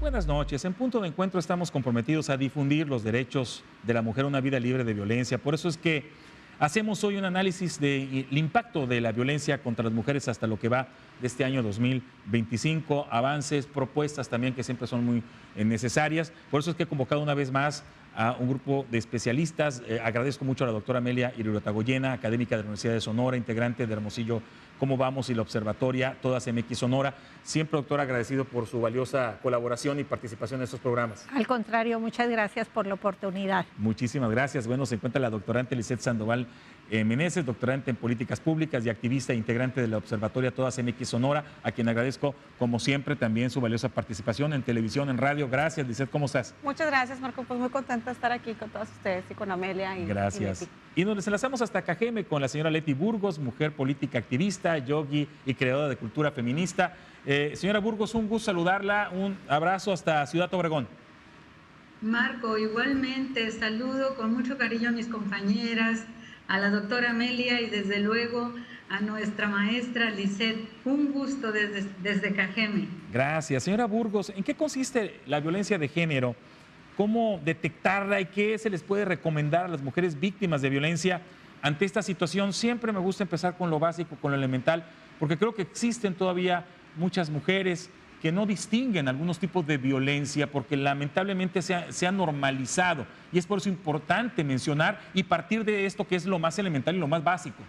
Buenas noches. En Punto de Encuentro estamos comprometidos a difundir los derechos de la mujer a una vida libre de violencia. Por eso es que hacemos hoy un análisis del impacto de la violencia contra las mujeres hasta lo que va de este año 2025, avances, propuestas también que siempre son muy necesarias. Por eso es que he convocado una vez más a un grupo de especialistas. Agradezco mucho a la doctora Amelia Iruretagoyena, académica de la Universidad de Sonora, integrante de Hermosillo Cómo Vamos y la Observatoria Todas MX Sonora. Siempre, doctora, agradecido por su valiosa colaboración y participación en estos programas. Al contrario, muchas gracias por la oportunidad. Muchísimas gracias. Bueno, se encuentra la doctorante Lisette Sandoval Meneses, doctorante en políticas públicas y activista e integrante de la Observatoria Todas MX Sonora, a quien agradezco, como siempre, también su valiosa participación en televisión, en radio. Gracias, Lisette, ¿cómo estás? Muchas gracias, Marco. Pues muy contenta de estar aquí con todos ustedes y con Amelia. Gracias. Y nos enlazamos hasta Cajeme con la señora Leti Burgos, mujer política activista, yogi y creadora de cultura feminista. Señora Burgos, un gusto saludarla. Un abrazo hasta Ciudad Obregón. Marco, igualmente saludo con mucho cariño a mis compañeras, a la doctora Amelia y desde luego a nuestra maestra Lisette. Un gusto desde Cajeme. Gracias. Señora Burgos, ¿en qué consiste la violencia de género? ¿Cómo detectarla y qué se les puede recomendar a las mujeres víctimas de violencia ante esta situación? Siempre me gusta empezar con lo básico, con lo elemental, porque creo que existen todavía muchas mujeres que no distinguen algunos tipos de violencia porque lamentablemente se ha normalizado, y es por eso importante mencionar y partir de esto que es lo más elemental y lo más básico.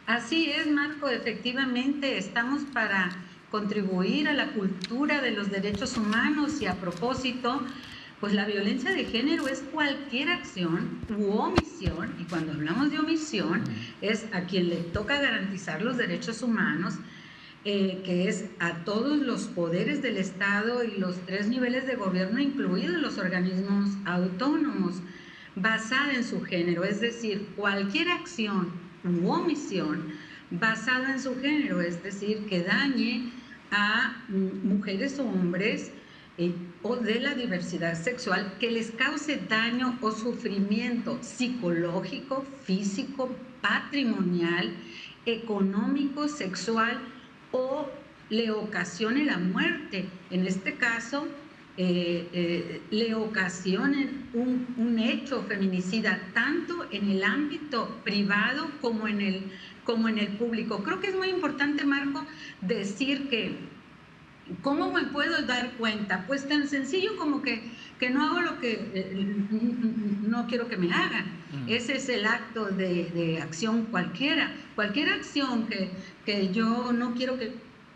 Así es, Marco, efectivamente estamos para contribuir a la cultura de los derechos humanos y a propósito, pues la violencia de género es cualquier acción u omisión, y cuando hablamos de omisión es a quien le toca garantizar los derechos humanos, que es a todos los poderes del Estado y los 3 niveles de gobierno, incluidos los organismos autónomos, basada en su género, es decir, cualquier acción u omisión basada en su género, es decir, que dañe a mujeres o hombres o de la diversidad sexual, que les cause daño o sufrimiento psicológico, físico, patrimonial, económico, sexual, o le ocasione la muerte. En este caso, le ocasionen un hecho feminicida, tanto en el ámbito privado como en el público. Creo que es muy importante, Marco, decir que ¿cómo me puedo dar cuenta? Pues tan sencillo como que no hago lo que no quiero que me hagan. Ese es el acto de acción cualquiera. Cualquier acción que yo no quiero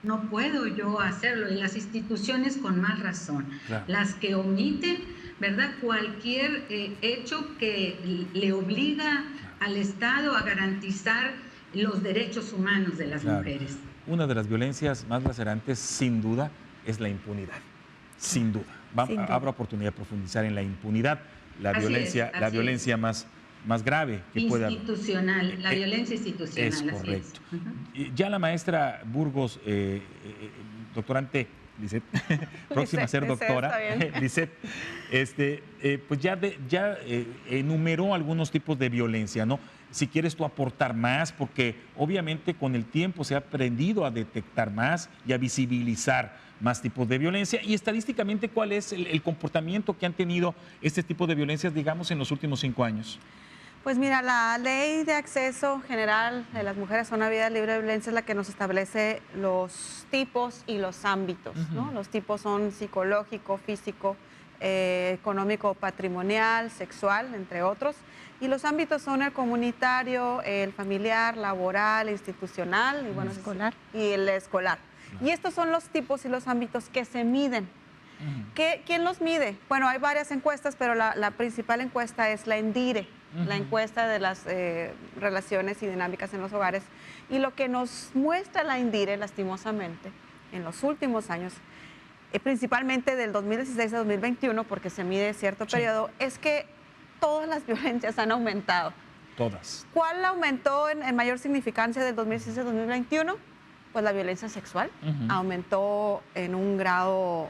no puedo yo hacerlo. Y las instituciones con más razón. Claro. Las que omiten, ¿verdad? Cualquier hecho que le obliga al Estado a garantizar los derechos humanos de las mujeres. Una de las violencias más lacerantes, sin duda, es la impunidad. Sin duda. Habrá oportunidad de profundizar en la impunidad, la violencia más grave que pueda haber. Institucional, la violencia institucional. Es correcto. Ya la maestra Burgos, doctorante Lisette, próxima a ser doctora, Lisette, pues ya enumeró algunos tipos de violencia, ¿no? Si quieres tú aportar más, porque obviamente con el tiempo se ha aprendido a detectar más y a visibilizar más tipos de violencia. Y estadísticamente, ¿cuál es el comportamiento que han tenido este tipo de violencias, digamos, en los últimos 5 años? Pues mira, la Ley de Acceso General de las Mujeres a una Vida Libre de Violencia es la que nos establece los tipos y los ámbitos, ¿no? Los tipos son psicológico, físico, económico, patrimonial, sexual, entre otros. Y los ámbitos son el comunitario, el familiar, laboral, institucional y, bueno, y el escolar. Y estos son los tipos y los ámbitos que se miden. ¿Quién los mide? Bueno, hay varias encuestas, pero la principal encuesta es la ENDIRE, la encuesta de las relaciones y dinámicas en los hogares. Y lo que nos muestra la ENDIRE, lastimosamente, en los últimos años, principalmente del 2016 a 2021, porque se mide cierto periodo, es que todas las violencias han aumentado. Todas. ¿Cuál aumentó en mayor significancia del 2016 a 2021? Pues la violencia sexual aumentó en un grado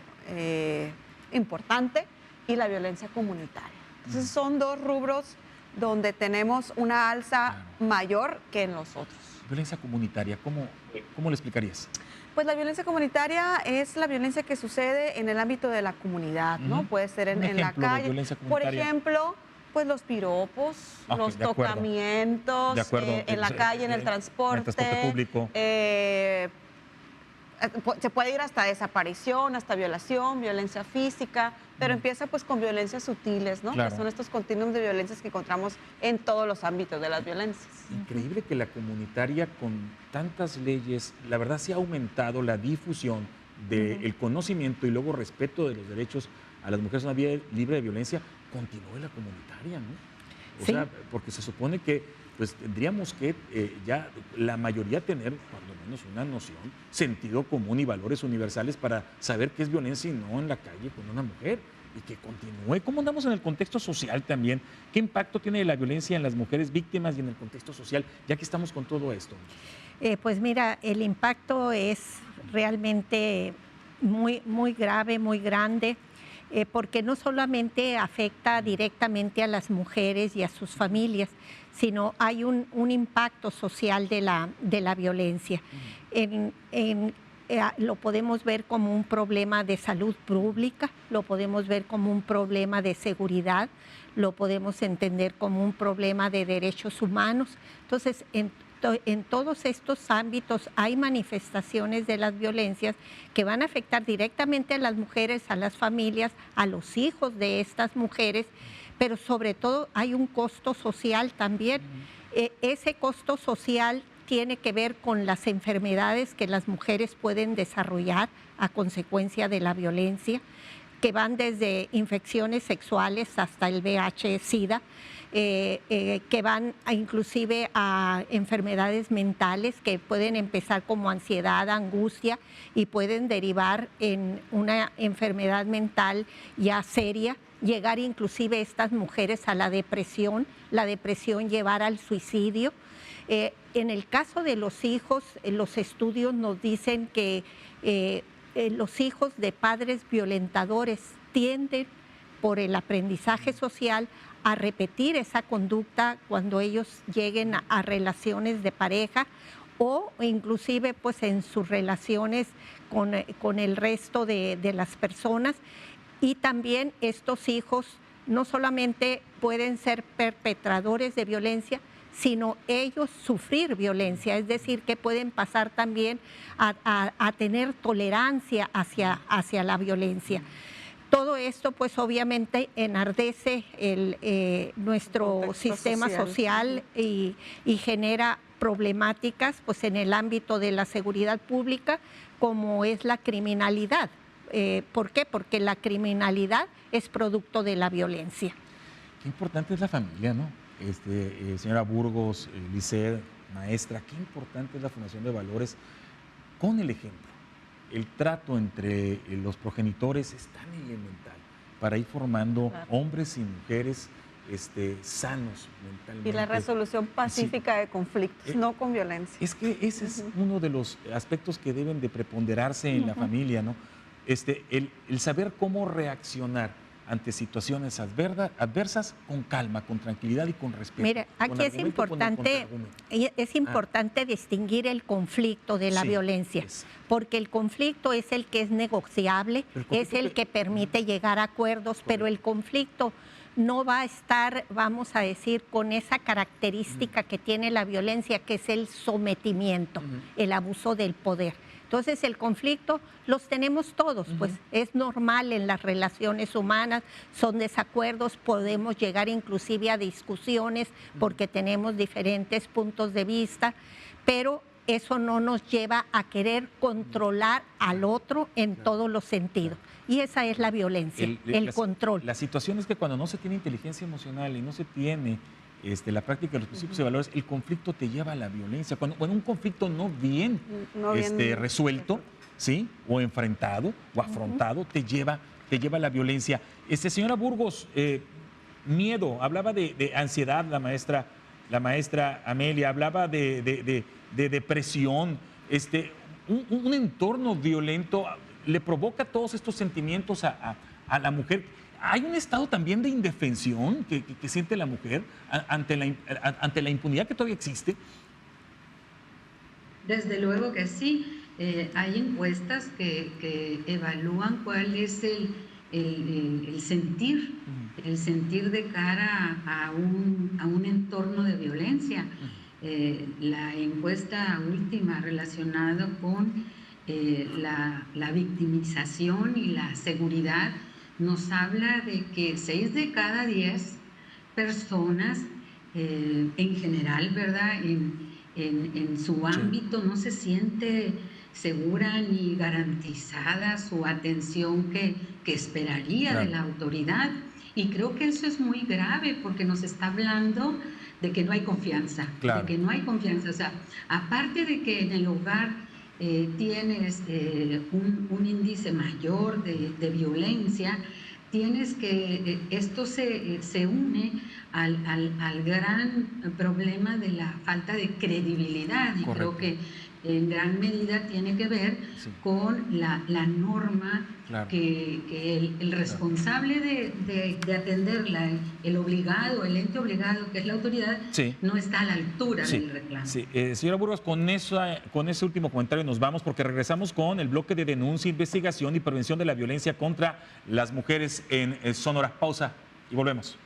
importante, y la violencia comunitaria. Entonces son 2 rubros donde tenemos una alza mayor que en los otros. Violencia comunitaria, ¿cómo le explicarías? Pues la violencia comunitaria es la violencia que sucede en el ámbito de la comunidad, ¿no? Puede ser en la calle. Violencia Por ejemplo, pues los piropos, los tocamientos en la calle, en el transporte público. Se puede ir hasta desaparición, hasta violación, violencia física, pero empieza pues con violencias sutiles, ¿no? Claro. Que son estos continuums de violencias que encontramos en todos los ámbitos de las violencias. Increíble que la comunitaria, con tantas leyes, la verdad se ha aumentado la difusión del conocimiento y luego respeto de los derechos a las mujeres en una vida libre de violencia, continúe la comunitaria, ¿no? O sea, porque se supone que pues tendríamos que ya la mayoría tener cuando menos una noción, sentido común y valores universales para saber qué es violencia y no en la calle con una mujer, y que continúe. ¿Cómo andamos en el contexto social también? ¿Qué impacto tiene la violencia en las mujeres víctimas y en el contexto social, ya que estamos con todo esto? Pues mira, el impacto es realmente muy grave, muy grande. Porque no solamente afecta directamente a las mujeres y a sus familias, sino hay un impacto social de la violencia. Lo podemos ver como un problema de salud pública, lo podemos ver como un problema de seguridad, lo podemos entender como un problema de derechos humanos. Entonces, en todos estos ámbitos hay manifestaciones de las violencias que van a afectar directamente a las mujeres, a las familias, a los hijos de estas mujeres, pero sobre todo hay un costo social también. Ese costo social tiene que ver con las enfermedades que las mujeres pueden desarrollar a consecuencia de la violencia, que van desde infecciones sexuales hasta el VIH-Sida, que van inclusive a enfermedades mentales que pueden empezar como ansiedad, angustia y pueden derivar en una enfermedad mental ya seria, llegar inclusive estas mujeres a la depresión llevar al suicidio. En el caso de los hijos, los estudios nos dicen que los hijos de padres violentadores tienden por el aprendizaje social a repetir esa conducta cuando ellos lleguen a relaciones de pareja o inclusive pues en sus relaciones con el resto de las personas. Y también estos hijos no solamente pueden ser perpetradores de violencia, sino ellos sufrir violencia, es decir, que pueden pasar también a tener tolerancia hacia la violencia. Todo esto, pues obviamente enardece nuestro sistema social y genera problemáticas pues, en el ámbito de la seguridad pública, como es la criminalidad. ¿Por qué? Porque la criminalidad es producto de la violencia. Qué importante es la familia, ¿no? Señora Burgos, Lisset, maestra, qué importante es la formación de valores con el ejemplo. El trato entre los progenitores es tan elemental para ir formando hombres y mujeres sanos mentalmente. Y la resolución pacífica de conflictos, no con violencia. Es que ese es uno de los aspectos que deben de preponderarse en la familia, ¿no? El saber cómo reaccionar ante situaciones adversas con calma, con tranquilidad y con respeto. Mira, aquí es importante distinguir el conflicto de la violencia, porque el conflicto es el que es negociable, es el que permite llegar a acuerdos, pero el conflicto no va a estar, vamos a decir, con esa característica que tiene la violencia, que es el sometimiento, el abuso del poder. Entonces el conflicto los tenemos todos, pues es normal en las relaciones humanas, son desacuerdos, podemos llegar inclusive a discusiones porque tenemos diferentes puntos de vista, pero eso no nos lleva a querer controlar al otro en todos los sentidos. Y esa es la violencia, el control. La situación es que cuando no se tiene inteligencia emocional y no se tiene la práctica de los principios y valores, el conflicto te lleva a la violencia. Cuando un conflicto no bien resuelto, ¿sí? O enfrentado o afrontado, te lleva a la violencia. Señora Burgos, miedo, hablaba de ansiedad la maestra Amelia, hablaba de depresión, un entorno violento le provoca todos estos sentimientos a la mujer. ¿Hay un estado también de indefensión que siente la mujer ante la impunidad que todavía existe? Desde luego que sí. Hay encuestas que evalúan cuál es el sentir, el sentir de cara a un entorno de violencia. La encuesta última relacionada con la victimización y la seguridad nos habla de que 6 de cada 10 personas, en general, ¿verdad?, en su ámbito no se siente segura ni garantizada su atención que esperaría de la autoridad. Y creo que eso es muy grave porque nos está hablando de que no hay confianza, de que no hay confianza. O sea, aparte de que en el hogar tienes un índice mayor de violencia, tienes que, esto se une al gran problema de la falta de credibilidad, y creo que en gran medida tiene que ver con la norma que el responsable de atenderla, el obligado, el ente obligado, que es la autoridad, no está a la altura del reclamo. Señora Burgos, con ese último comentario nos vamos, porque regresamos con el bloque de denuncia, investigación y prevención de la violencia contra las mujeres en Sonora. Pausa y volvemos.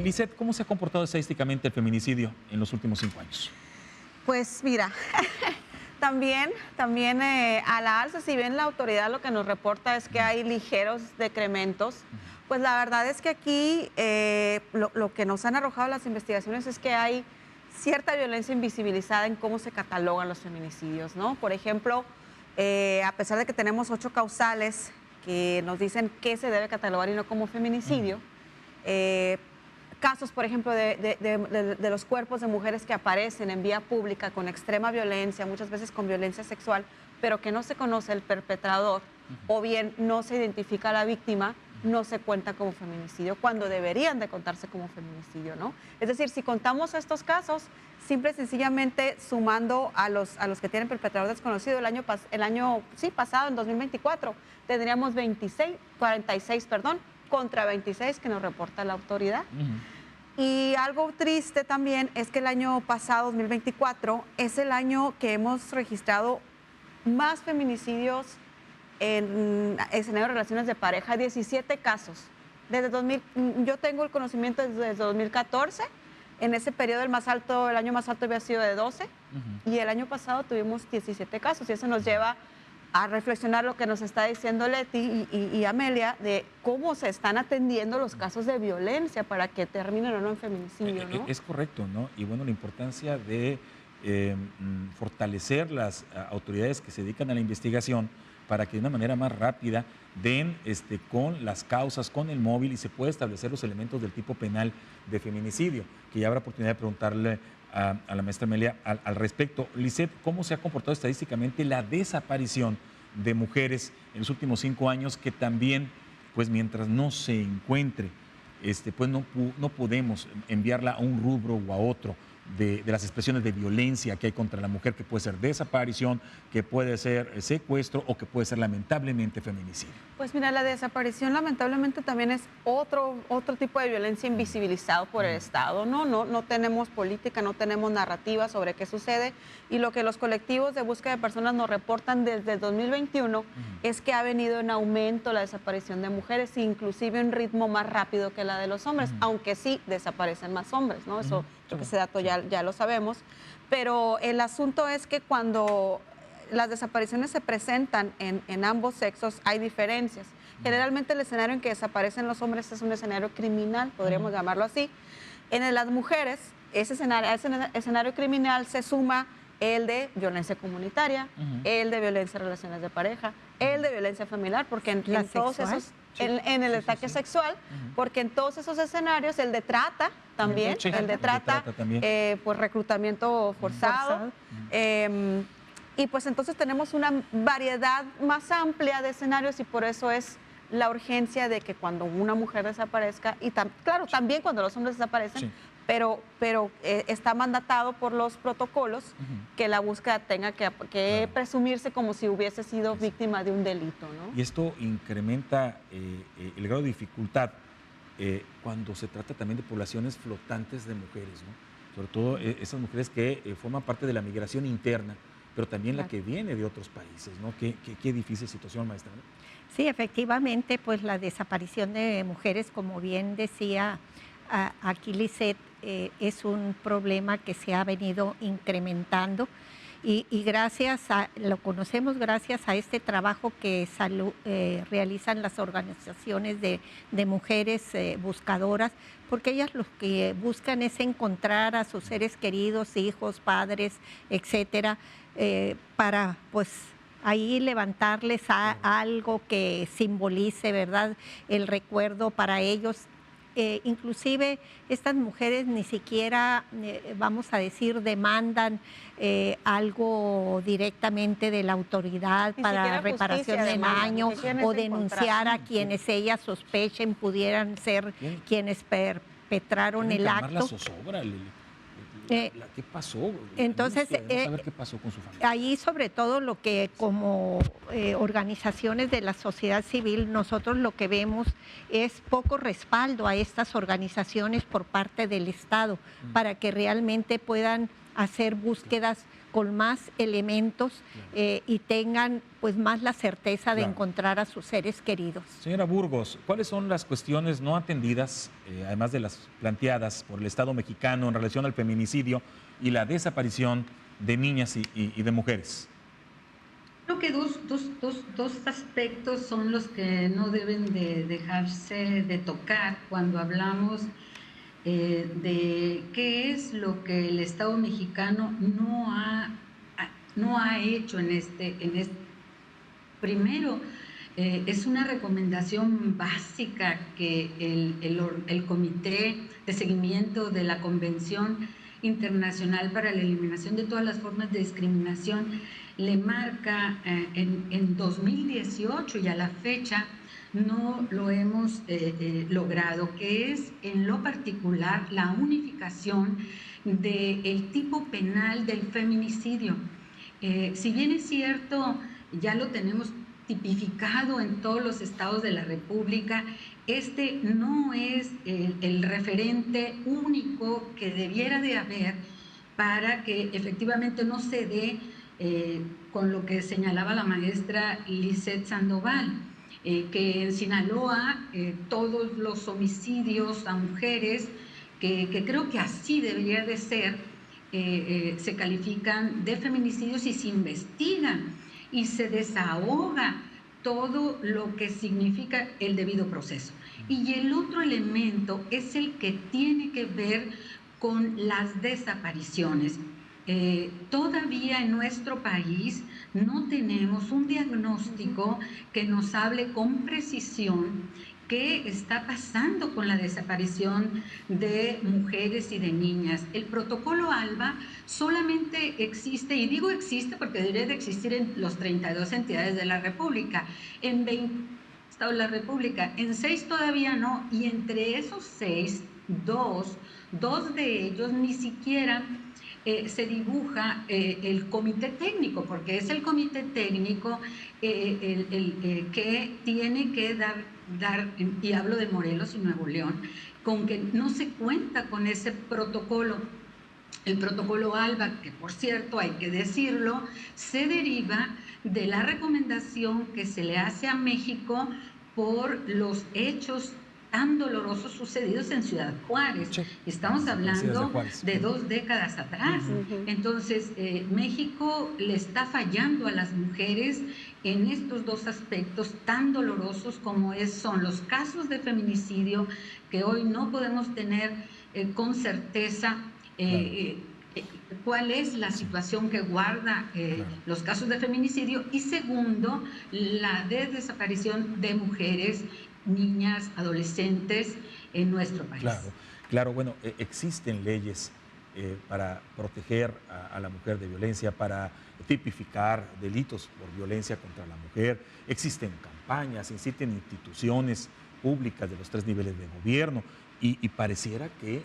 Lisette, ¿cómo se ha comportado estadísticamente el feminicidio en los últimos 5 años? Pues mira, también a la alza, si bien la autoridad lo que nos reporta es que hay ligeros decrementos, pues la verdad es que aquí lo que nos han arrojado las investigaciones es que hay cierta violencia invisibilizada en cómo se catalogan los feminicidios, ¿no? Por ejemplo, a pesar de que tenemos 8 causales que nos dicen qué se debe catalogar y no como feminicidio, casos, por ejemplo, de los cuerpos de mujeres que aparecen en vía pública con extrema violencia, muchas veces con violencia sexual, pero que no se conoce el perpetrador o bien no se identifica a la víctima, no se cuenta como feminicidio, cuando deberían de contarse como feminicidio, ¿no? Es decir, si contamos estos casos, simple y sencillamente sumando a los que tienen perpetrador desconocido, el año pasado, en 2024, tendríamos 46 contra 26 que nos reporta la autoridad. Y algo triste también es que el año pasado, 2024, es el año que hemos registrado más feminicidios en escenario de relaciones de pareja, 17 casos. Yo tengo el conocimiento desde 2014, en ese periodo el año más alto había sido de 12, y el año pasado tuvimos 17 casos, y eso nos lleva a reflexionar lo que nos está diciendo Leti y Amelia de cómo se están atendiendo los casos de violencia para que terminen o no en feminicidio, ¿no? Es correcto, ¿no? Y bueno, la importancia de fortalecer las autoridades que se dedican a la investigación para que de una manera más rápida den con las causas, con el móvil, y se pueda establecer los elementos del tipo penal de feminicidio, que ya habrá oportunidad de preguntarle a la maestra Amelia al respecto. Lisette, ¿cómo se ha comportado estadísticamente la desaparición de mujeres en los últimos 5 años, que también, pues mientras no se encuentre, pues no podemos enviarla a un rubro o a otro de las expresiones de violencia que hay contra la mujer, que puede ser desaparición, que puede ser secuestro o que puede ser lamentablemente feminicidio? Pues mira, la desaparición lamentablemente también es otro tipo de violencia invisibilizado por el Estado, ¿no? No tenemos política, no tenemos narrativa sobre qué sucede, y lo que los colectivos de búsqueda de personas nos reportan desde 2021 es que ha venido en aumento la desaparición de mujeres, inclusive en ritmo más rápido que la de los hombres, aunque sí desaparecen más hombres, ¿no? Eso, creo que ese dato ya lo sabemos, pero el asunto es que cuando las desapariciones se presentan en ambos sexos hay diferencias. Generalmente el escenario en que desaparecen los hombres es un escenario criminal, podríamos llamarlo así. En las mujeres, ese escenario criminal se suma el de violencia comunitaria, el de violencia en relaciones de pareja, el de violencia familiar, porque en todos esos... En el ataque sexual, porque en todos esos escenarios, el de trata también, pues reclutamiento forzado. Y pues entonces tenemos una variedad más amplia de escenarios, y por eso es la urgencia de que cuando una mujer desaparezca, y claro, también cuando los hombres desaparecen, Sí. pero está mandatado por los protocolos que la búsqueda tenga que Claro. presumirse como si hubiese sido víctima de un delito, ¿no? Y esto incrementa el grado de dificultad cuando se trata también de poblaciones flotantes de mujeres, ¿no? Sobre todo esas mujeres que forman parte de la migración interna, pero también la Claro. que viene de otros países, ¿no? Qué difícil situación, maestra, ¿no? Sí, efectivamente, pues la desaparición de mujeres, como bien decía aquí Lisette, es un problema que se ha venido incrementando y lo conocemos gracias a este trabajo que realizan las organizaciones de mujeres buscadoras, porque ellas lo que buscan es encontrar a sus seres queridos, hijos, padres, etcétera, para pues ahí levantarles algo que simbolice, ¿verdad?, el recuerdo para ellos. Inclusive estas mujeres ni siquiera, vamos a decir, demandan algo directamente de la autoridad Ni para siquiera reparación justicia de demandan, daño lo que quieren o es encontrar. denunciar a quienes ellas sospechen pudieran ser Bien. quienes perpetraron Quieren el calmar la acto. zozobra, Eh, ¿qué pasó? entonces, Queremos saber qué pasó con su familia. Ahí sobre todo lo que como organizaciones de la sociedad civil nosotros lo que vemos es poco respaldo a estas organizaciones por parte del Estado para que realmente puedan hacer búsquedas con más elementos y tengan pues más la certeza de Claro. encontrar a sus seres queridos. Señora Burgos, ¿cuáles son las cuestiones no atendidas, además de las planteadas por el Estado mexicano en relación al feminicidio y la desaparición de niñas y de mujeres? Creo que dos aspectos son los que no deben de dejarse de tocar cuando hablamos de qué es lo que el Estado mexicano no ha hecho en este. Primero, es una recomendación básica que el Comité de Seguimiento de la Convención Internacional para la Eliminación de todas las formas de discriminación le marca en 2018 y a la fecha no lo hemos logrado, que es en lo particular la unificación del tipo penal del feminicidio. Si bien es cierto, ya lo tenemos tipificado en todos los estados de la República, este no es el referente único que debiera de haber para que efectivamente no se dé con lo que señalaba la maestra Lisette Sandoval, que en Sinaloa todos los homicidios a mujeres, que creo que así debería de ser, se califican de feminicidios y se investigan y se desahoga todo lo que significa el debido proceso. Y el otro elemento es el que tiene que ver con las desapariciones. Todavía en nuestro país no tenemos un diagnóstico que nos hable con precisión qué está pasando con la desaparición de mujeres y de niñas. El protocolo ALBA solamente existe, y digo existe porque debería de existir en los 32 entidades de la República, en 20 estados de la República, en 6 todavía no, y entre esos 6, dos de ellos ni siquiera se dibuja el comité técnico, porque es el comité técnico que tiene que dar, y hablo de Morelos y Nuevo León, con que no se cuenta con ese protocolo. El protocolo ALBA, que por cierto hay que decirlo, se deriva de la recomendación que se le hace a México por los hechos tan dolorosos sucedidos en Ciudad Juárez. Sí. Estamos hablando Juárez. de 2 décadas atrás. Entonces, México le está fallando a las mujeres en estos dos aspectos tan dolorosos como son los casos de feminicidio, que hoy no podemos tener con certeza cuál es la situación que guarda los casos de feminicidio, y segundo, la desaparición de mujeres, niñas, adolescentes en nuestro país. Claro, bueno, existen leyes para proteger a la mujer de violencia, para tipificar delitos por violencia contra la mujer. Existen campañas, existen instituciones públicas de los 3 niveles de gobierno y pareciera que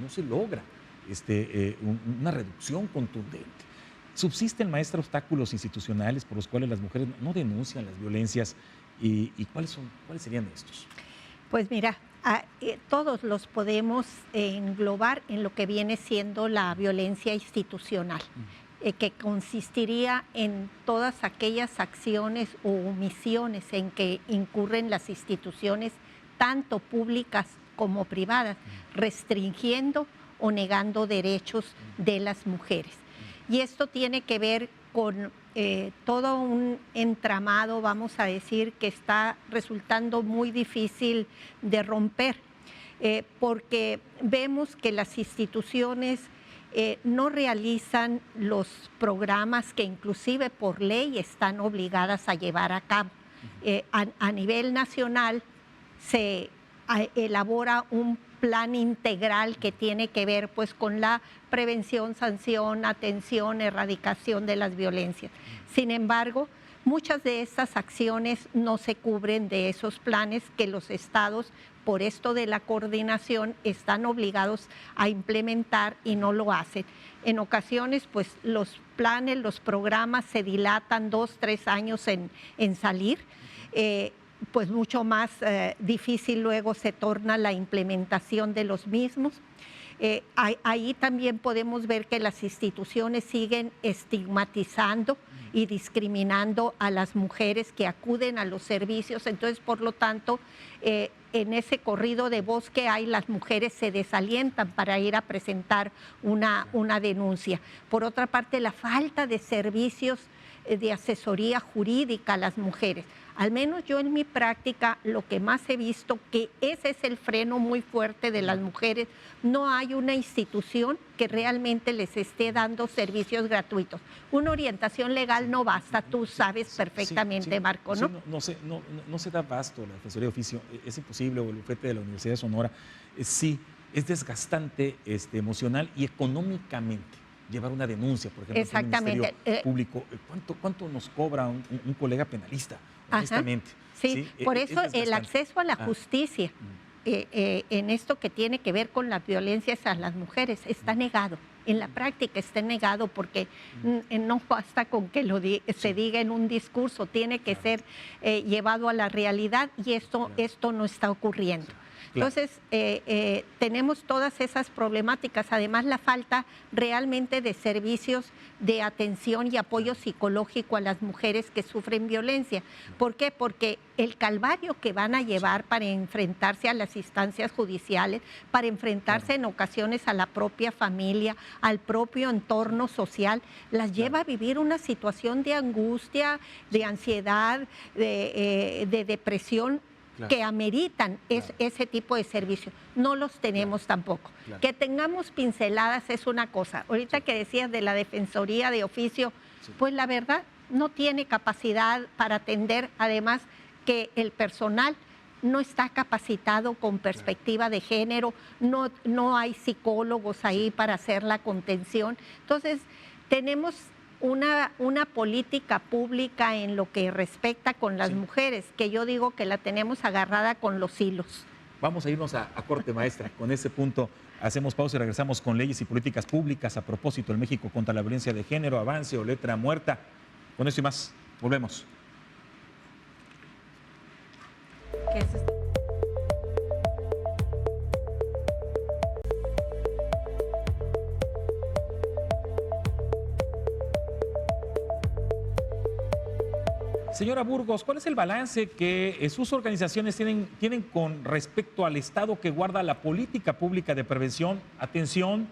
no se logra una reducción contundente. ¿Subsisten, maestra, obstáculos institucionales por los cuales las mujeres no denuncian las violencias y cuáles serían estos? Pues mira, todos los podemos englobar en lo que viene siendo la violencia institucional, que consistiría en todas aquellas acciones o omisiones en que incurren las instituciones, tanto públicas como privadas, restringiendo o negando derechos de las mujeres. Y esto tiene que ver con todo un entramado, vamos a decir, que está resultando muy difícil de romper, porque vemos que las instituciones no realizan los programas que inclusive por ley están obligadas a llevar a cabo. A nivel nacional se elabora un plan integral que tiene que ver pues con la prevención, sanción, atención, erradicación de las violencias. Sin embargo, muchas de estas acciones no se cubren de esos planes que los estados, por esto de la coordinación, están obligados a implementar y no lo hacen. En ocasiones, pues los planes, los programas se dilatan 2, 3 años en salir. Pues mucho más difícil luego se torna la implementación de los mismos. Ahí también podemos ver que las instituciones siguen estigmatizando y discriminando a las mujeres que acuden a los servicios. Entonces, por lo tanto, en ese corrido de voz que hay, las mujeres se desalientan para ir a presentar una denuncia. Por otra parte, la falta de servicios de asesoría jurídica a las mujeres. Al menos yo en mi práctica lo que más he visto que ese es el freno muy fuerte de las mujeres. No hay una institución que realmente les esté dando servicios gratuitos. Una orientación legal no basta, tú sabes perfectamente, Marco, ¿no? Sí, no se da abasto la Defensoría de Oficio, es imposible, o el bufete de la Universidad de Sonora. Sí, es desgastante emocional y económicamente llevar una denuncia, por ejemplo, al Ministerio Público. ¿Cuánto nos cobra un colega penalista, honestamente? Sí, por eso el acceso a la justicia en esto que tiene que ver con las violencias a las mujeres está negado. En la práctica está negado porque no basta con que se diga en un discurso, tiene que ser llevado a la realidad y esto no está ocurriendo. Entonces, tenemos todas esas problemáticas, además la falta realmente de servicios de atención y apoyo psicológico a las mujeres que sufren violencia. ¿Por qué? Porque el calvario que van a llevar para enfrentarse a las instancias judiciales, para enfrentarse en ocasiones a la propia familia, al propio entorno social, las lleva a vivir una situación de angustia, de ansiedad, de depresión, que ameritan ese tipo de servicios. No los tenemos tampoco. Que tengamos pinceladas es una cosa. Ahorita que decías de la Defensoría de Oficio, pues la verdad no tiene capacidad para atender, además que el personal no está capacitado con perspectiva de género, no hay psicólogos ahí para hacer la contención. Entonces, tenemos una política pública en lo que respecta con las mujeres, que yo digo que la tenemos agarrada con los hilos. Vamos a irnos a corte, maestra. Con ese punto hacemos pausa y regresamos con leyes y políticas públicas a propósito del México contra la violencia de género, avance o letra muerta. Con eso y más, volvemos. ¿Qué es esto? Señora Burgos, ¿cuál es el balance que sus organizaciones tienen con respecto al Estado que guarda la política pública de prevención, atención,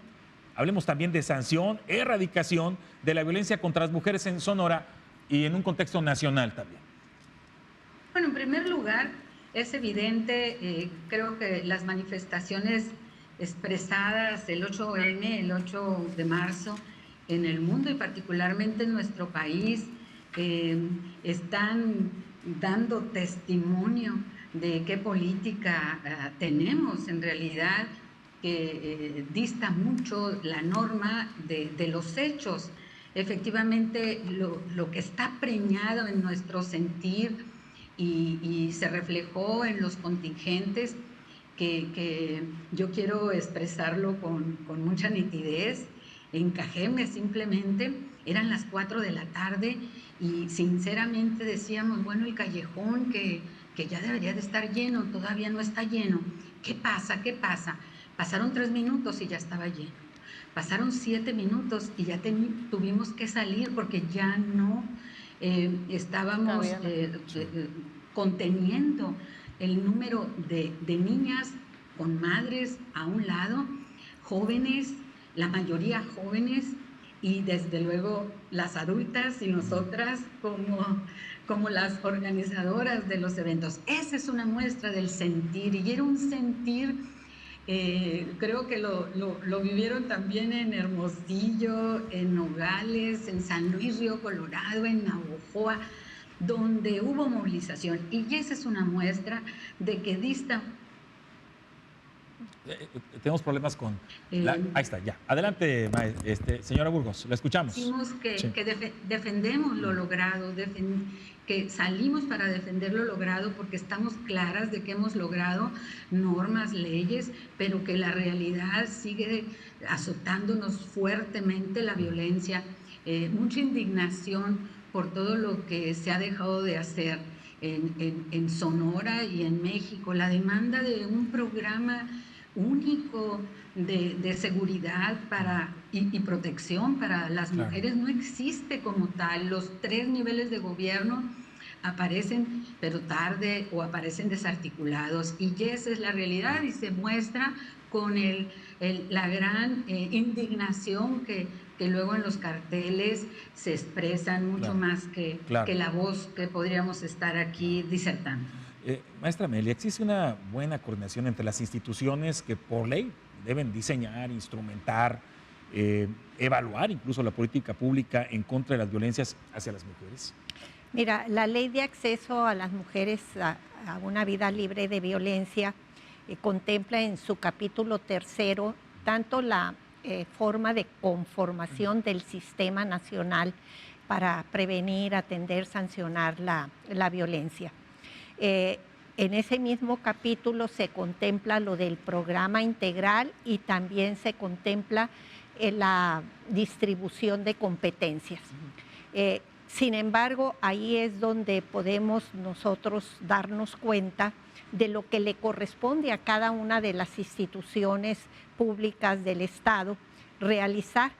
hablemos también de sanción, erradicación de la violencia contra las mujeres en Sonora y en un contexto nacional también? Bueno, en primer lugar, es evidente, creo que las manifestaciones expresadas el 8M, el 8 de marzo en el mundo y particularmente en nuestro país, están dando testimonio de qué política tenemos en realidad dista mucho la norma de los hechos. Efectivamente, lo que está preñado en nuestro sentir y se reflejó en los contingentes, que yo quiero expresarlo con mucha nitidez. En Cajeme simplemente eran las 4 de la tarde y sinceramente decíamos, bueno, el callejón que ya debería de estar lleno, todavía no está lleno. ¿Qué pasa? ¿Qué pasa? Pasaron 3 minutos y ya estaba lleno. Pasaron 7 minutos y ya tuvimos que salir porque ya no estábamos conteniendo el número de niñas con madres a un lado, jóvenes, la mayoría jóvenes, y desde luego las adultas y nosotras como las organizadoras de los eventos. Esa es una muestra del sentir, y era un sentir, creo que lo vivieron también en Hermosillo, en Nogales, en San Luis Río Colorado, en Navojoa, donde hubo movilización, y esa es una muestra de que dista. Tenemos problemas con... ahí está, ya. Adelante, señora Burgos, la escuchamos. Decimos que defendemos lo logrado, que salimos para defender lo logrado porque estamos claras de que hemos logrado normas, leyes, pero que la realidad sigue azotándonos fuertemente, la violencia, mucha indignación por todo lo que se ha dejado de hacer en Sonora y en México, la demanda de un programa único de seguridad y protección para las mujeres no existe como tal. Los 3 niveles de gobierno aparecen, pero tarde, o aparecen desarticulados, y esa es la realidad, y se muestra con la gran indignación que luego en los carteles se expresan mucho más que la voz que podríamos estar aquí disertando. Maestra Amelia, ¿existe una buena coordinación entre las instituciones que por ley deben diseñar, instrumentar, evaluar incluso la política pública en contra de las violencias hacia las mujeres? Mira, la ley de acceso a las mujeres a una vida libre de violencia contempla en su capítulo 3 tanto la forma de conformación del sistema nacional para prevenir, atender, sancionar la violencia. En ese mismo capítulo se contempla lo del programa integral y también se contempla la distribución de competencias. Sin embargo, ahí es donde podemos nosotros darnos cuenta de lo que le corresponde a cada una de las instituciones públicas del Estado realizar.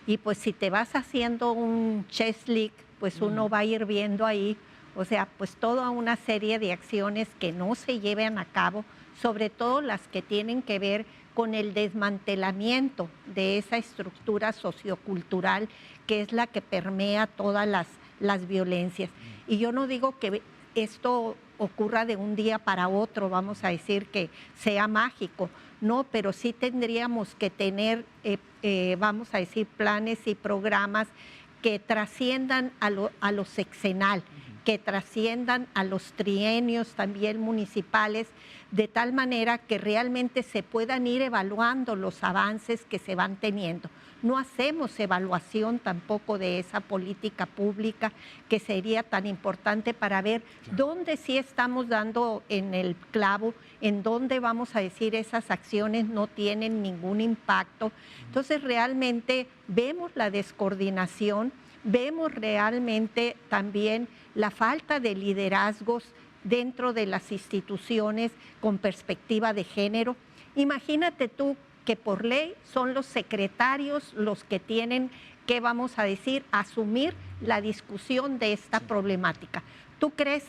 Y pues si te vas haciendo un checklist, pues uno va a ir viendo ahí, o sea, pues toda una serie de acciones que no se lleven a cabo, sobre todo las que tienen que ver con el desmantelamiento de esa estructura sociocultural que es la que permea todas las violencias. Y yo no digo que esto ocurra de un día para otro, vamos a decir que sea mágico, no, pero sí tendríamos que tener, vamos a decir, planes y programas que trasciendan a lo sexenal, que trasciendan a los trienios también municipales, de tal manera que realmente se puedan ir evaluando los avances que se van teniendo. No hacemos evaluación tampoco de esa política pública que sería tan importante para ver dónde sí estamos dando en el clavo, en dónde vamos a decir esas acciones no tienen ningún impacto. Entonces realmente vemos la descoordinación, vemos realmente también la falta de liderazgos dentro de las instituciones con perspectiva de género. Imagínate tú que por ley son los secretarios los que tienen que, vamos a decir, asumir la discusión de esta problemática. ¿Tú crees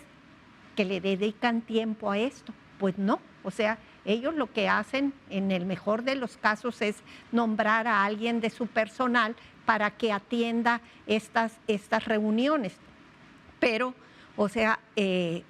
que le dedican tiempo a esto? Pues no, o sea, ellos lo que hacen en el mejor de los casos es nombrar a alguien de su personal para que atienda estas reuniones. Pero, o sea,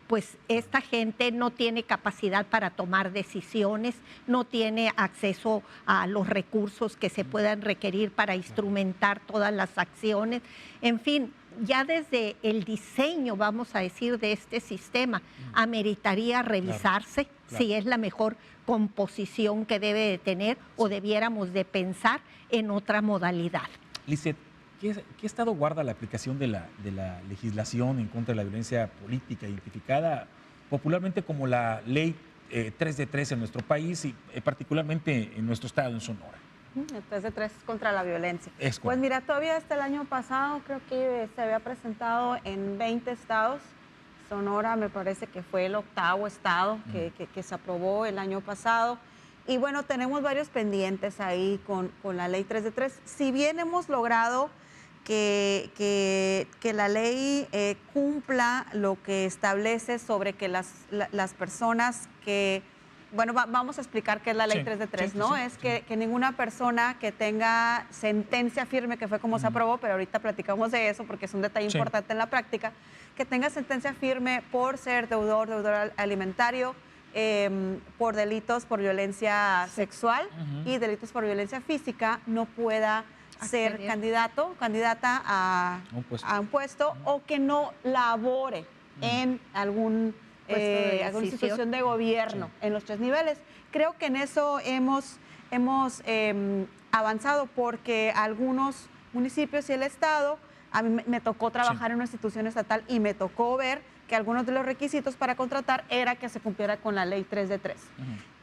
pues esta gente no tiene capacidad para tomar decisiones, no tiene acceso a los recursos que se puedan requerir para instrumentar todas las acciones. En fin, ya desde el diseño, vamos a decir, de este sistema, ameritaría revisarse si es la mejor composición que debe de tener o debiéramos de pensar en otra modalidad. Lizeth, ¿qué estado guarda la aplicación de la legislación en contra de la violencia política, identificada popularmente como la ley 3 de 3 en nuestro país y particularmente en nuestro estado, en Sonora? El 3 de 3 contra la violencia. Es Pues mira, todavía hasta el año pasado creo que se había presentado en 20 estados. Sonora me parece que fue el 8º estado que se aprobó el año pasado. Y bueno, tenemos varios pendientes ahí con la ley 3 de 3. Si bien hemos logrado que la ley cumpla lo que establece sobre que las personas que... Bueno, vamos a explicar qué es la ley 3 de 3, ¿no? Es que ninguna persona que tenga sentencia firme, que fue como se aprobó, pero ahorita platicamos de eso porque es un detalle importante en la práctica, que tenga sentencia firme por ser deudor alimentario, por delitos por violencia sexual y delitos por violencia física, no pueda ser candidata a un puesto o que no labore en alguna institución de gobierno en los 3 niveles. Creo que en eso hemos avanzado porque algunos municipios y el Estado, a mí me tocó trabajar en una institución estatal y me tocó ver que algunos de los requisitos para contratar era que se cumpliera con la ley 3 de 3.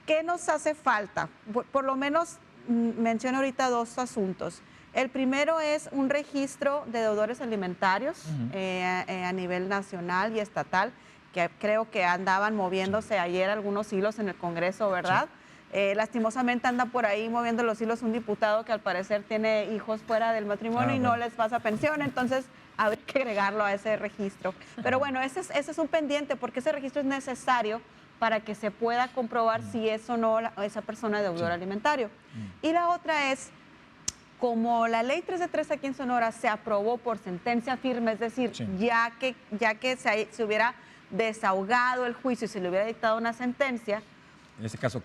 ¿Qué nos hace falta? Por lo menos menciono ahorita 2 asuntos. El primero es un registro de deudores alimentarios a nivel nacional y estatal, que creo que andaban moviéndose ayer algunos hilos en el Congreso, ¿verdad? Lastimosamente anda por ahí moviendo los hilos un diputado que al parecer tiene hijos fuera del matrimonio y no les pasa pensión, entonces habría que agregarlo a ese registro. Pero bueno, ese es un pendiente porque ese registro es necesario para que se pueda comprobar si es o no esa persona deudor alimentario. Y la otra es, como la ley 3 de 3 aquí en Sonora se aprobó por sentencia firme, es decir, ya que se hubiera desahogado el juicio y se le hubiera dictado una sentencia, en este caso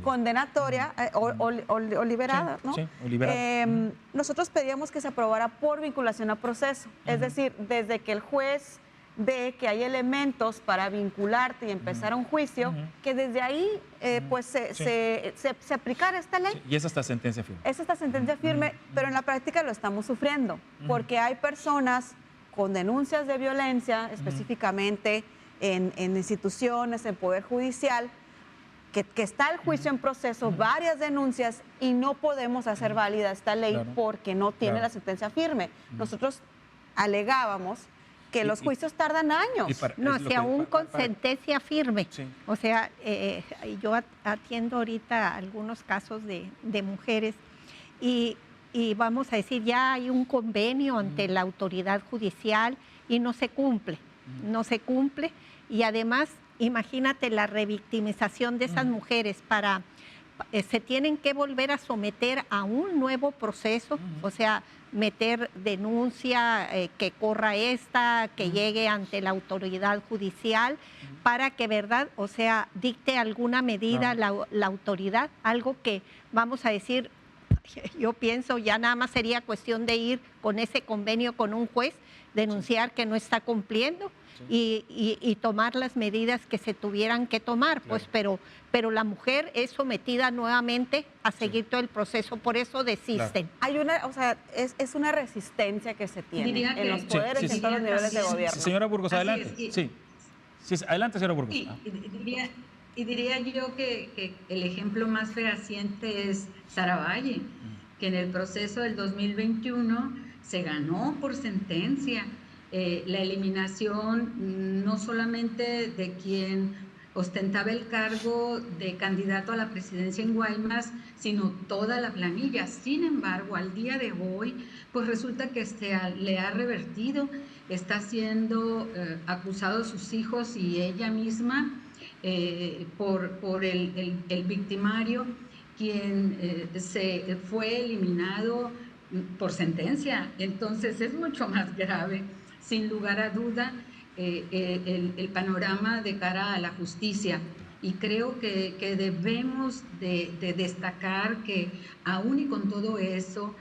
condenatoria o liberada, ¿no? Sí, o liberada. Nosotros pedíamos que se aprobara por vinculación a proceso, es decir, desde que el juez ve que hay elementos para vincularte y empezar un juicio, que desde ahí pues se aplicara esta ley. Y es esta sentencia firme. Es esta sentencia firme, pero en la práctica lo estamos sufriendo, porque hay personas con denuncias de violencia, específicamente en instituciones, en Poder Judicial, que está el juicio en proceso, varias denuncias, y no podemos hacer válida esta ley porque no tiene la sentencia firme. Nosotros alegábamos que los juicios tardan años. Aún con sentencia firme. O sea, yo atiendo ahorita algunos casos de mujeres y vamos a decir, ya hay un convenio ante la autoridad judicial y no se cumple. Y además, imagínate la revictimización de esas mujeres se tienen que volver a someter a un nuevo proceso, o sea, meter denuncia, que corra que llegue ante la autoridad judicial para que, ¿verdad? O sea, dicte alguna medida la autoridad, algo que, vamos a decir, yo pienso ya nada más sería cuestión de ir con ese convenio con un juez, denunciar que no está cumpliendo y tomar las medidas que se tuvieran que tomar, pues, pero la mujer es sometida nuevamente a seguir todo el proceso, por eso desisten. Hay es una resistencia que se tiene en los poderes y en todos los niveles de gobierno. Señora Burgos, adelante. Adelante, señora Burgos. Y diría yo que el ejemplo más fehaciente es Sara Valle, que en el proceso del 2021 se ganó por sentencia la eliminación no solamente de quien ostentaba el cargo de candidato a la presidencia en Guaymas, sino toda la planilla. Sin embargo, al día de hoy, pues resulta que le ha revertido, está siendo acusado sus hijos y ella misma por el victimario, quien se fue eliminado por sentencia. Entonces es mucho más grave, sin lugar a duda, el panorama de cara a la justicia. y creo que debemos de destacar que aún y con todo eso,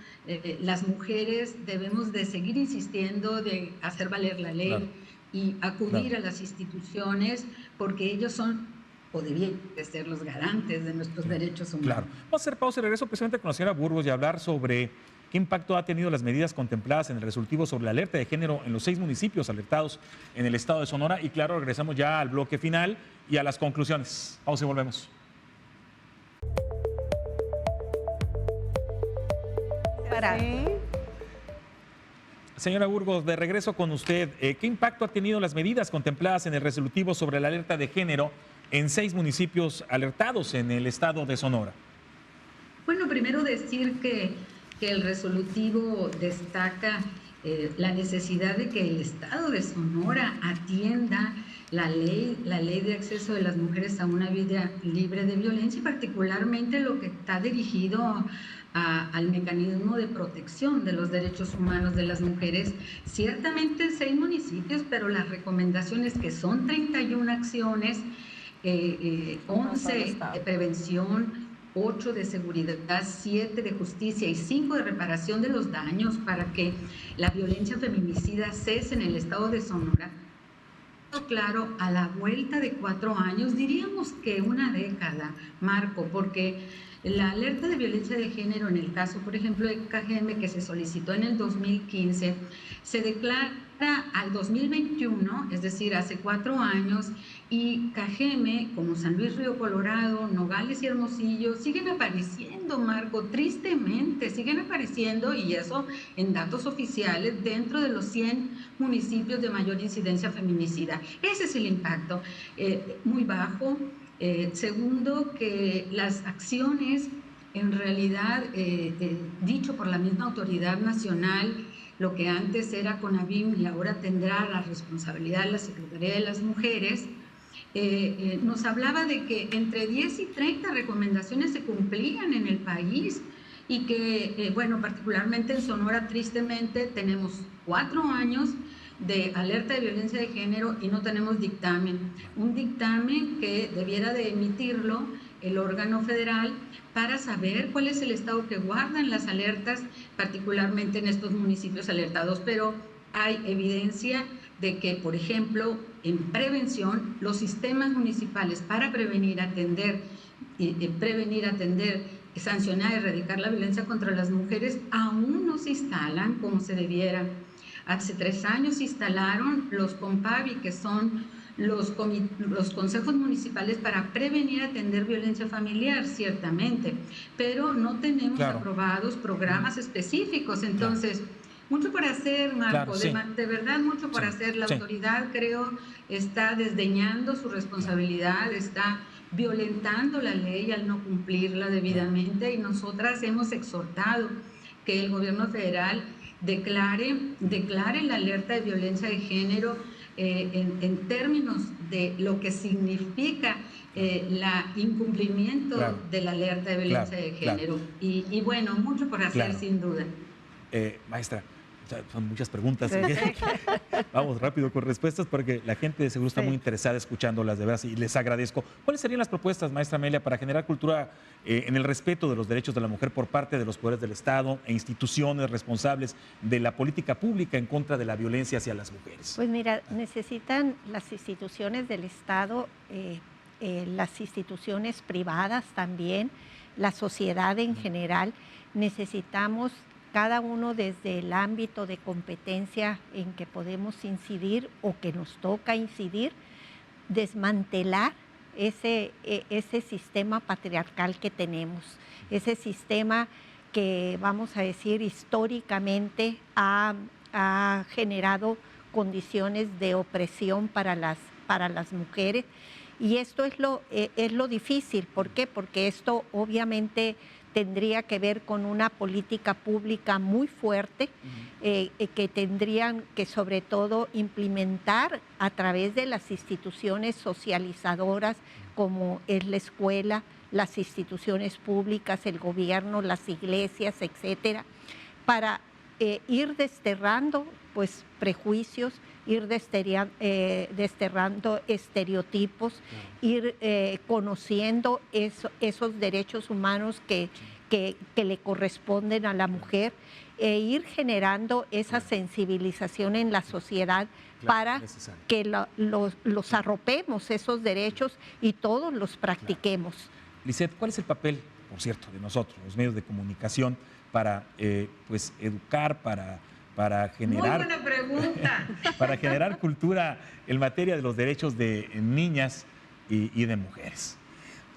las mujeres debemos de seguir insistiendo, de hacer valer la ley, Claro, y acudir claro. a las instituciones, porque ellos son o debían de ser los garantes de nuestros Claro, derechos claro. humanos. Vamos a hacer pausa y regreso precisamente con la señora Burgos y hablar sobre qué impacto ha tenido las medidas contempladas en el resolutivo sobre la alerta de género en los 6 municipios alertados en el estado de Sonora. Y claro, regresamos ya al bloque final y a las conclusiones. Pausa y volvemos. Sí. Señora Burgos, de regreso con usted. ¿Qué impacto ha tenido las medidas contempladas en el resolutivo sobre la alerta de género en 6 municipios alertados en el estado de Sonora? Bueno, primero decir que el resolutivo destaca la necesidad de que el Estado de Sonora atienda la ley de acceso de las mujeres a una vida libre de violencia, y particularmente lo que está dirigido al mecanismo de protección de los derechos humanos de las mujeres, ciertamente en 6 municipios, pero las recomendaciones, que son 31 acciones, 11 de prevención, 8 de seguridad, 7 de justicia y 5 de reparación de los daños para que la violencia feminicida cese en el estado de Sonora. Claro, a la vuelta de 4 años, diríamos que una década, Marco, porque la alerta de violencia de género en el caso, por ejemplo, de KGM, que se solicitó en el 2015, se declara al 2021, es decir, hace 4 años, y KGM, como San Luis Río Colorado, Nogales y Hermosillo, siguen apareciendo, Marco, tristemente, siguen apareciendo, y eso en datos oficiales, dentro de los 100 municipios de mayor incidencia feminicida. Ese es el impacto, muy bajo. Segundo, que las acciones, en realidad, dicho por la misma autoridad nacional, lo que antes era CONAVIM y ahora tendrá la responsabilidad de la Secretaría de las Mujeres, nos hablaba de que entre 10 y 30 recomendaciones se cumplían en el país, y que, bueno, particularmente en Sonora, tristemente, tenemos 4 años de alerta de violencia de género y no tenemos dictamen. Un dictamen que debiera de emitirlo el órgano federal para saber cuál es el estado que guardan las alertas, particularmente en estos municipios alertados. Pero hay evidencia de que, por ejemplo, en prevención, los sistemas municipales para prevenir, atender, sancionar y erradicar la violencia contra las mujeres aún no se instalan como se debiera. Hace 3 años se instalaron los CONPAVI, que son los consejos municipales para prevenir y atender violencia familiar, ciertamente, pero no tenemos aprobados programas específicos. Entonces, mucho por hacer, Marco, de verdad mucho por hacer. La autoridad, creo, está desdeñando su responsabilidad, está violentando la ley al no cumplirla debidamente, y nosotras hemos exhortado que el gobierno federal declare la alerta de violencia de género en términos de lo que significa el incumplimiento de la alerta de violencia de género. Y bueno, mucho por hacer, sin duda. Maestra, son muchas preguntas. Vamos rápido con respuestas porque la gente de seguro está muy interesada escuchándolas, de veras, y les agradezco. ¿Cuáles serían las propuestas, maestra Amelia, para generar cultura en el respeto de los derechos de la mujer por parte de los poderes del Estado e instituciones responsables de la política pública en contra de la violencia hacia las mujeres? Pues mira, necesitan las instituciones del Estado, las instituciones privadas también, la sociedad en general. Necesitamos cada uno desde el ámbito de competencia en que podemos incidir o que nos toca incidir, desmantelar ese sistema patriarcal que tenemos, ese sistema que, vamos a decir, históricamente ha generado condiciones de opresión para las mujeres. Y esto es lo difícil. ¿Por qué? Porque esto obviamente tendría que ver con una política pública muy fuerte, que tendrían que sobre todo implementar a través de las instituciones socializadoras como es la escuela, las instituciones públicas, el gobierno, las iglesias, etcétera, para ir desterrando pues prejuicios, ir desterrando estereotipos, ir conociendo esos derechos humanos que le corresponden a la mujer, e ir generando esa sensibilización en la sociedad para que los arropemos, esos derechos, y todos los practiquemos. Lisette, ¿cuál es el papel, por cierto, de nosotros, los medios de comunicación, para pues educar, para generar... Muy buena pregunta. Para generar cultura en materia de los derechos de niñas y de mujeres?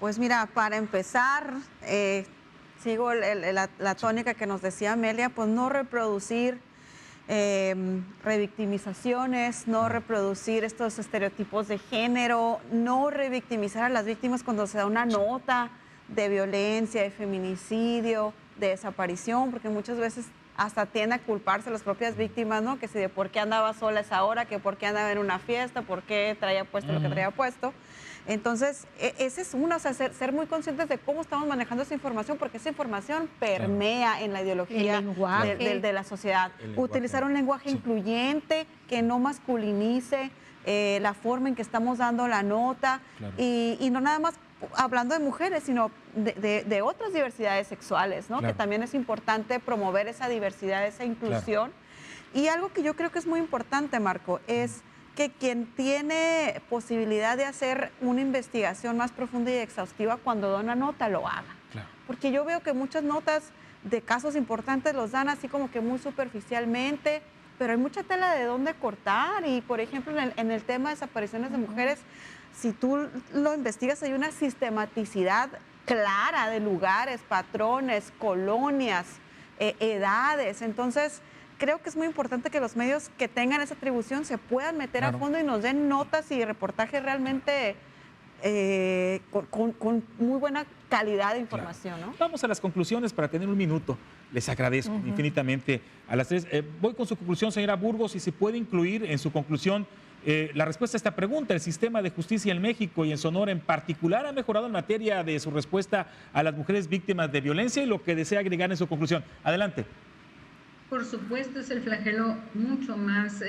Pues mira, para empezar, sigo la tónica que nos decía Amelia, pues no reproducir revictimizaciones, no reproducir estos estereotipos de género, no revictimizar a las víctimas cuando se da una nota de violencia, de feminicidio, de desaparición, porque muchas veces hasta tienden a culparse las propias víctimas, ¿no? Que si de por qué andaba sola a esa hora, que por qué andaba en una fiesta, por qué traía puesto lo que traía puesto. Entonces, ese es uno, o sea, ser muy conscientes de cómo estamos manejando esa información, porque esa información permea en la ideología de la sociedad. Utilizar un lenguaje incluyente, que no masculinice la forma en que estamos dando la nota, y no nada más hablando de mujeres, sino de otras diversidades sexuales, ¿no? Que también es importante promover esa diversidad, esa inclusión. Y algo que yo creo que es muy importante, Marco, es que quien tiene posibilidad de hacer una investigación más profunda y exhaustiva cuando da una nota, lo haga. Porque yo veo que muchas notas de casos importantes los dan así como que muy superficialmente, pero hay mucha tela de dónde cortar. Y, por ejemplo, en el tema de desapariciones de mujeres, si tú lo investigas, hay una sistematicidad clara de lugares, patrones, colonias, edades. Entonces, creo que es muy importante que los medios que tengan esa atribución se puedan meter a fondo y nos den notas y reportajes realmente con muy buena calidad de información, ¿no? Vamos a las conclusiones para tener un minuto. Les agradezco infinitamente a las tres. Voy con su conclusión, señora Burgos, y si puede incluir en su conclusión la respuesta a esta pregunta. ¿El sistema de justicia en México y en Sonora en particular ha mejorado en materia de su respuesta a las mujeres víctimas de violencia? Y lo que desea agregar en su conclusión. Adelante. Por supuesto, es el flagelo mucho más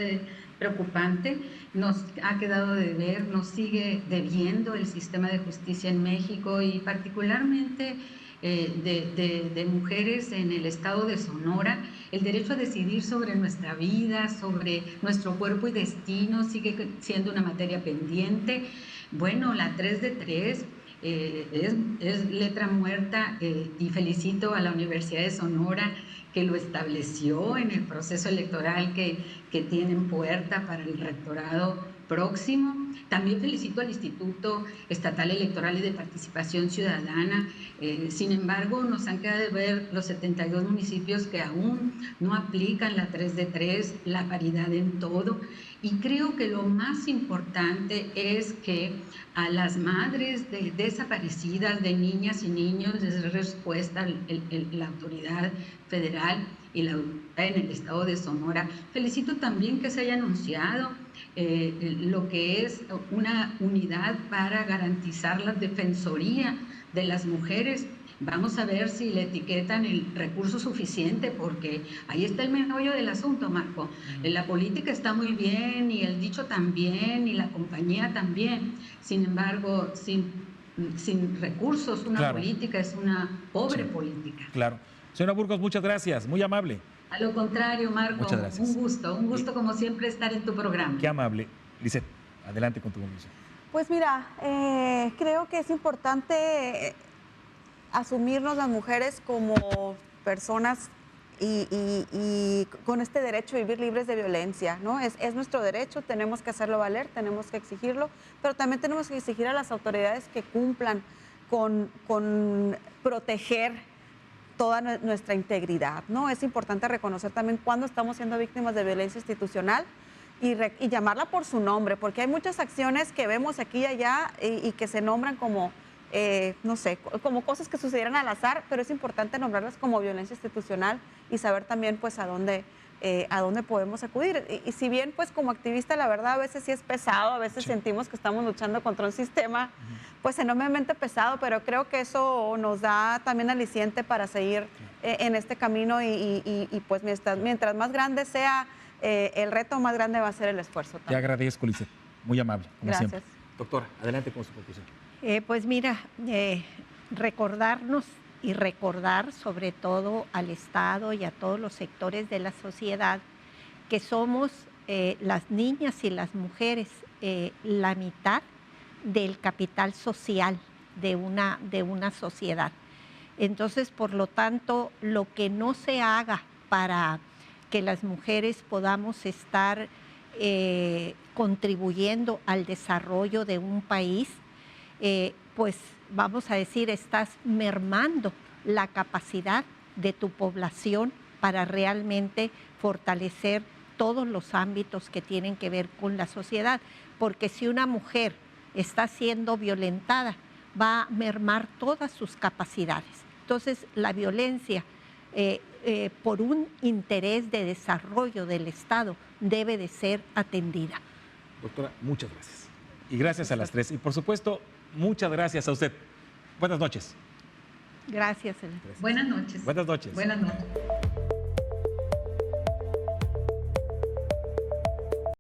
preocupante. Nos ha quedado de ver, nos sigue debiendo el sistema de justicia en México, y particularmente de mujeres en el estado de Sonora. El derecho a decidir sobre nuestra vida, sobre nuestro cuerpo y destino, sigue siendo una materia pendiente. Bueno, la 3 de 3 es letra muerta, y felicito a la Universidad de Sonora, que lo estableció en el proceso electoral que tiene en puerta para el rectorado próximo. También felicito al Instituto Estatal Electoral y de Participación Ciudadana. Sin embargo, nos han quedado de ver los 72 municipios que aún no aplican la 3 de 3, la paridad en todo. Y creo que lo más importante es que a las madres de desaparecidas, de niñas y niños, les dé respuesta la autoridad federal y en el estado de Sonora. Felicito también que se haya anunciado lo que es una unidad para garantizar la defensoría de las mujeres. Vamos a ver si le etiquetan el recurso suficiente, porque ahí está el meollo del asunto, Marco. La política está muy bien, y el dicho también, y la compañía también. Sin embargo, sin recursos, una política es una pobre política. Claro. Señora Burgos, muchas gracias, muy amable. A lo contrario, Marco, muchas gracias. Un gusto como siempre estar en tu programa. Qué amable. Lisette, adelante con tu conclusión. Pues mira, creo que es importante asumirnos las mujeres como personas y con este derecho a vivir libres de violencia, ¿no? Es nuestro derecho, tenemos que hacerlo valer, tenemos que exigirlo, pero también tenemos que exigir a las autoridades que cumplan con proteger toda nuestra integridad, ¿no? Es importante reconocer también cuando estamos siendo víctimas de violencia institucional y llamarla por su nombre, porque hay muchas acciones que vemos aquí y allá y que se nombran como, no sé, como cosas que sucedieran al azar, pero es importante nombrarlas como violencia institucional y saber también pues a dónde podemos acudir. Y si bien pues como activista la verdad a veces sí es pesado, a veces sentimos que estamos luchando contra un sistema pues enormemente pesado, pero creo que eso nos da también aliciente para seguir en este camino y pues mientras más grande sea el reto, más grande va a ser el esfuerzo Te también. agradezco, Lizeth. Muy amable, como Gracias. siempre. Doctora, adelante con su conclusión. Pues mira, recordarnos y recordar sobre todo al Estado y a todos los sectores de la sociedad que somos las niñas y las mujeres la mitad del capital social de una sociedad. Entonces, por lo tanto, lo que no se haga para que las mujeres podamos estar contribuyendo al desarrollo de un país, pues vamos a decir, estás mermando la capacidad de tu población para realmente fortalecer todos los ámbitos que tienen que ver con la sociedad. Porque si una mujer está siendo violentada, va a mermar todas sus capacidades. Entonces, la violencia, por un interés de desarrollo del Estado, debe de ser atendida. Doctora, muchas gracias. Y gracias a las tres. Y por supuesto, muchas gracias a usted. Buenas noches. Gracias. Buenas noches. Buenas noches. Buenas noches.